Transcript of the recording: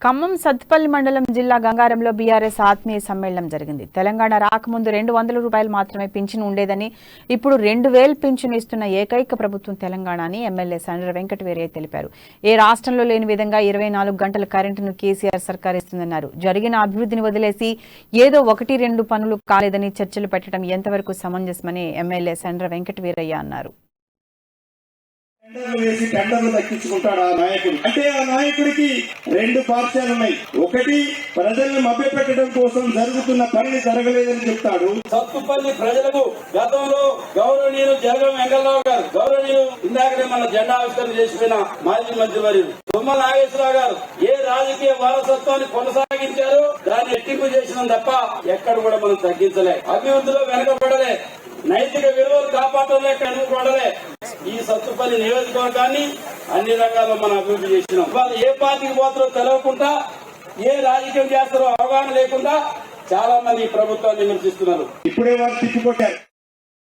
ఖమ్మం సత్తుపల్లి మండలం జిల్లా గంగారంలో బీఆర్ఎస్ ఆత్మీయ సమ్మేళనం జరిగింది. తెలంగాణ రాకముందు 200 రూపాయలు మాత్రమే పింఛను ఉండేదని, ఇప్పుడు 2000 పింఛను ఇస్తున్న ఏకైక ప్రభుత్వం తెలంగాణ అని ఎమ్మెల్యే సండ్ర వెంకటవీరయ్య తెలిపారు. ఏ రాష్ట్రంలో లేని విధంగా 24 గంటల కరెంటును కేసీఆర్ సర్కార్ ఇస్తుందన్నారు. జరిగిన అభివృద్ధిని వదిలేసి ఏదో 1-2 పనులు కాలేదని చర్చలు పెట్టడం ఎంతవరకు సమంజసమని ఎమ్మెల్యే సండ్ర వెంకటవీరయ్య అన్నారు. వేసి టెండర్లు దక్కించుకుంటాడు ఆ నాయకుడు. అంటే ఆ నాయకుడికి రెండు పార్శ్యాలు ఉన్నాయి. ఒకటి, ప్రజల్ని మభ్యపెట్టడం కోసం జరుగుతున్న పనిని జరగలేదని చెప్తాడు. సత్తుపల్లి ప్రజలకు గతంలో గౌరవనీయులు జగన్ వెంకటరావు గారు, గౌరవనీయులు ఇందాకనే మన జెండా ఆవిష్కరణ చేసిన మాజీ మంత్రివర్యులు తుమ్మల నాగేశ్వరరావు గారు ఏ రాజకీయ వారసత్వాన్ని కొనసాగించారు, దాన్ని ఎట్టింపు చేసిన తప్ప ఎక్కడ కూడా మనం తగ్గించలే. అభివృద్ధిలో వెనకబడలే, నైతిక విలువలు కాపాడలేక వెనుకబడలే. ఈ సత్తుపల్లి నియోజకవర్గాన్ని అన్ని రంగాల్లో మనం అభివృద్ధి చేసినాం. వాళ్ళు ఏ పార్టీకి పోతారో తెలియకుండా, ఏ రాజకీయం చేస్తారో అవగాహన లేకుండా చాలా మంది ఈ ప్రభుత్వాన్ని విమర్శిస్తున్నారు. ఇప్పుడే వాళ్ళు తిప్పికొట్టారు.